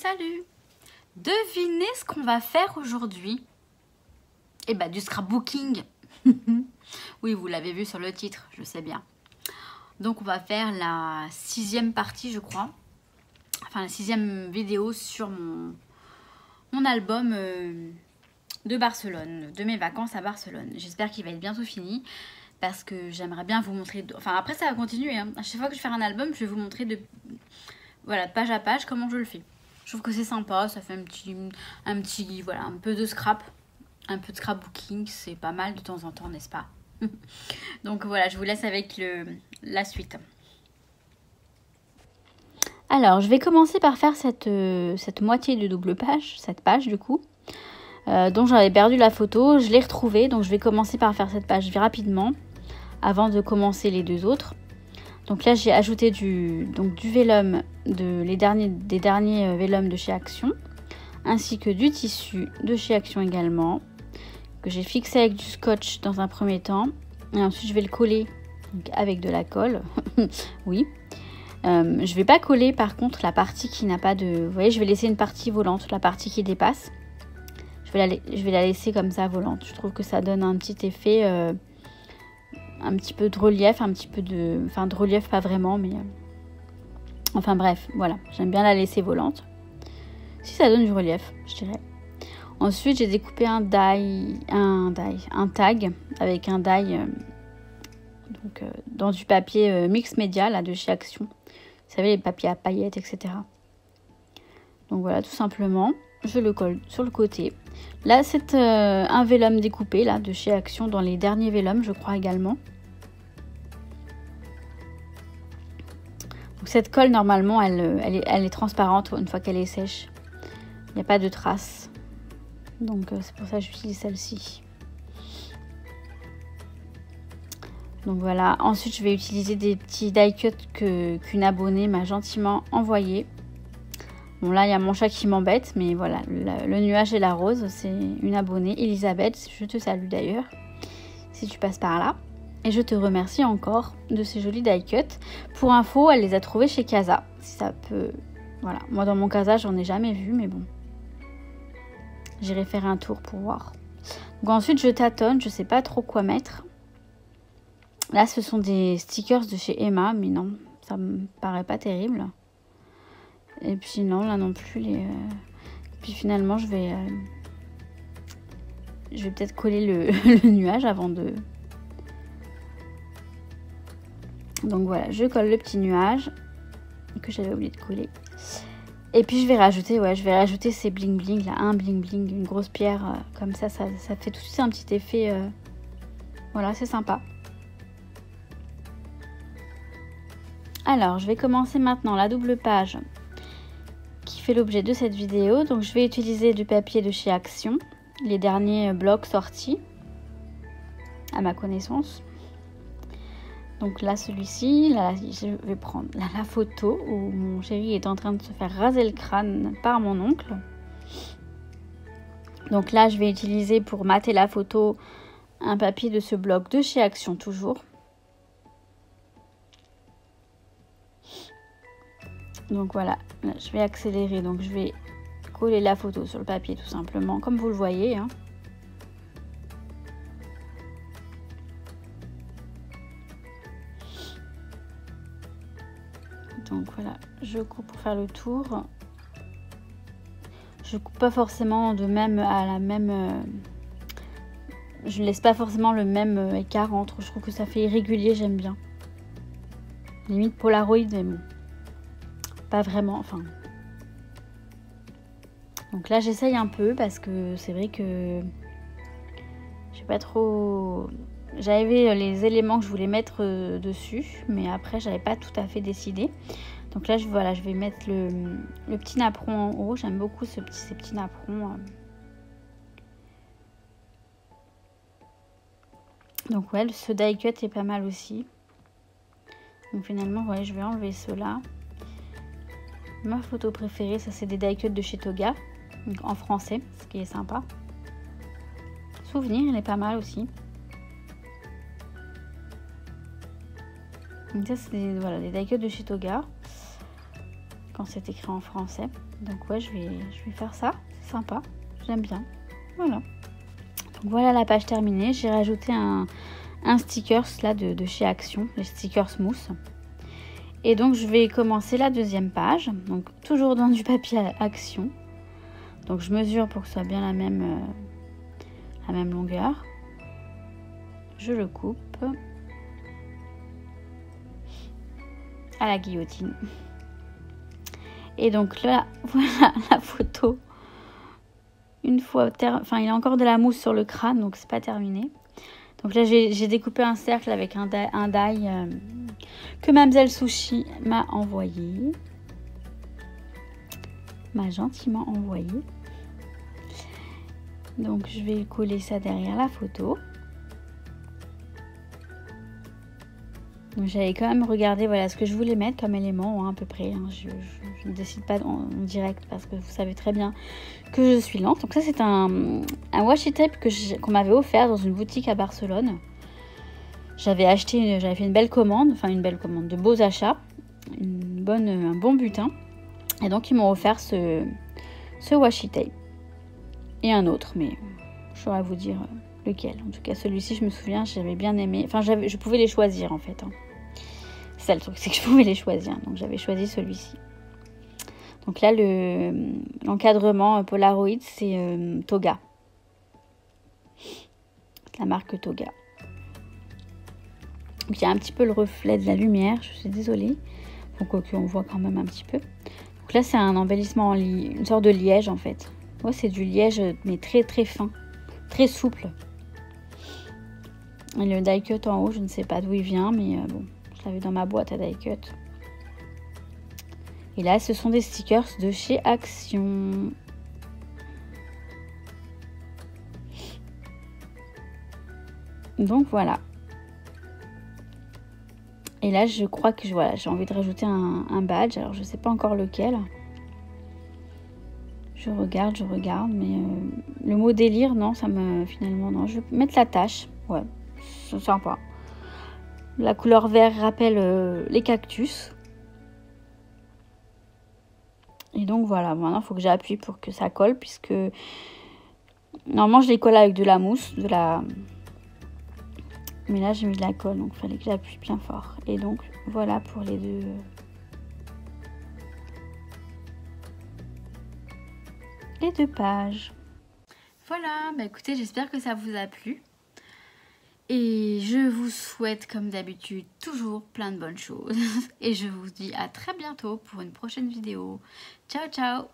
Salut! Devinez ce qu'on va faire aujourd'hui? Eh ben, du scrapbooking. Oui, vous l'avez vu sur le titre, je sais bien. Donc, on va faire la 6e partie, je crois. Enfin, la 6e vidéo sur mon album de Barcelone, de mes vacances à Barcelone. J'espère qu'il va être bientôt fini parce que j'aimerais bien vous montrer... Enfin, après, ça va continuer. Hein. À chaque fois que je vais faire un album, je vais vous montrer voilà, page à page comment je le fais. Je trouve que c'est sympa, ça fait voilà, un peu de scrap. Un peu de scrapbooking, c'est pas mal de temps en temps, n'est-ce pas? Donc voilà, je vous laisse avec la suite. Alors, je vais commencer par faire cette moitié de double page, cette page du coup, dont j'avais perdu la photo. Je l'ai retrouvée, donc je vais commencer par faire cette page rapidement, avant de commencer les deux autres. Donc là, j'ai ajouté du vélum, des derniers vélums de chez Action, ainsi que du tissu de chez Action également, que j'ai fixé avec du scotch dans un premier temps. Et ensuite, je vais le coller avec de la colle. Oui. Je vais pas coller par contre la partie qui n'a pas de... Vous voyez, je vais laisser une partie volante, la partie qui dépasse. Je vais la laisser comme ça volante. Je trouve que ça donne un petit effet... un petit peu de relief, Enfin, de relief, pas vraiment, mais... Enfin bref, voilà. J'aime bien la laisser volante. Si ça donne du relief, je dirais. Ensuite, j'ai découpé un tag avec un die dans du papier mix média là, de chez Action. Vous savez, les papiers à paillettes, etc. Donc voilà, tout simplement, je le colle sur le côté. Là, c'est un vélum découpé là, de chez Action, dans les derniers vélums, je crois également. Donc cette colle, normalement, elle est transparente une fois qu'elle est sèche. Il n'y a pas de traces. Donc c'est pour ça que j'utilise celle-ci. Donc voilà. Ensuite, je vais utiliser des petits die cuts qu'une abonnée m'a gentiment envoyé. Bon là, il y a mon chat qui m'embête, mais voilà, le nuage et la rose, c'est une abonnée, Elisabeth. Je te salue d'ailleurs, si tu passes par là. Et je te remercie encore de ces jolis die cuts. Pour info, elle les a trouvés chez Casa. Si ça peut... Voilà. Moi, dans mon Casa, j'en ai jamais vu, mais bon. J'irai faire un tour pour voir. Donc ensuite, je tâtonne. Je sais pas trop quoi mettre. Là, ce sont des stickers de chez Emma. Mais non, ça me paraît pas terrible. Et puis non, là non plus. Puis finalement, je vais peut-être coller le nuage avant de... Donc voilà, je colle le petit nuage que j'avais oublié de coller. Et puis je vais rajouter ces bling bling là, un bling bling, une grosse pierre comme ça fait tout de suite un petit effet. Voilà, c'est sympa. Alors, je vais commencer maintenant la double page qui fait l'objet de cette vidéo. Donc je vais utiliser du papier de chez Action, les derniers blocs sortis à ma connaissance. Donc là, celui-ci, là, je vais prendre la photo où mon chéri est en train de se faire raser le crâne par mon oncle. Donc là, je vais utiliser pour mater la photo un papier de ce bloc de chez Action toujours. Donc voilà, là, je vais accélérer. Donc je vais coller la photo sur le papier tout simplement, comme vous le voyez, hein. Donc voilà, je coupe pour faire le tour. Je coupe pas forcément de même à la même... je ne laisse pas forcément le même écart entre. Je trouve que ça fait irrégulier, j'aime bien. Limite Polaroid, mais bon. Pas vraiment, enfin... Donc là, j'essaye un peu parce que c'est vrai que... je sais pas trop... J'avais les éléments que je voulais mettre dessus, mais après, j'avais pas tout à fait décidé. Donc là, je vais mettre le petit napperon en haut. J'aime beaucoup ces petits napperons. Donc ouais, ce die cut est pas mal aussi. Donc finalement, ouais, je vais enlever ceux-là. Ma photo préférée, ça c'est des die cuts de chez Toga, donc en français, ce qui est sympa. Souvenir, il est pas mal aussi. Donc ça c'est des die cuts de chez Toga, quand c'est écrit en français. Donc ouais, je vais faire ça. C'est sympa. J'aime bien. Voilà. Donc voilà la page terminée. J'ai rajouté un stickers là de chez Action, les stickers mousse. Et donc je vais commencer la deuxième page. Donc toujours dans du papier Action. Donc je mesure pour que ce soit bien la même longueur. Je le coupe à la guillotine. Et donc là, voilà la photo. Une fois enfin, il y a encore de la mousse sur le crâne, donc c'est pas terminé. Donc là, j'ai découpé un cercle avec un die que Mademoiselle Sushi m'a envoyé. M'a gentiment envoyé. Donc je vais coller ça derrière la photo. Donc j'avais quand même regardé voilà ce que je voulais mettre comme élément, hein, à peu près. Hein. Je ne décide pas en direct parce que vous savez très bien que je suis lente. Donc ça c'est un washi tape qu'on m'avait offert dans une boutique à Barcelone. J'avais fait une belle commande, enfin une belle commande, de beaux achats, un bon butin. Et donc ils m'ont offert ce washi tape. Et un autre, mais je saurais vous dire lequel. En tout cas celui-ci je me souviens, j'avais bien aimé. Enfin je pouvais les choisir en fait. Hein. C'est ça le truc, c'est que je pouvais les choisir. Donc j'avais choisi celui-ci. Donc là l'encadrement Polaroid c'est Toga. La marque Toga. Donc, il y a un petit peu le reflet de la lumière, je suis désolée. Donc on voit quand même un petit peu. Donc là c'est un embellissement en une sorte de liège en fait. Ouais, c'est du liège mais très très fin, très souple. Et le die cut en haut, je ne sais pas d'où il vient, mais bon, je l'avais dans ma boîte à die cut. Et là, ce sont des stickers de chez Action. Donc voilà. Et là, je crois que j'ai envie de rajouter un badge. Alors, je ne sais pas encore lequel. Je regarde, mais le mot délire, non, finalement, non. Je vais mettre la tache. Ouais, c'est sympa. La couleur vert rappelle les cactus. Et donc voilà, maintenant il faut que j'appuie pour que ça colle, puisque normalement je les colle avec de la mousse, mais là j'ai mis de la colle, donc il fallait que j'appuie bien fort. Et donc voilà pour les deux pages. Voilà, bah écoutez, j'espère que ça vous a plu. Et je vous souhaite, comme d'habitude, toujours plein de bonnes choses. Et je vous dis à très bientôt pour une prochaine vidéo. Ciao, ciao!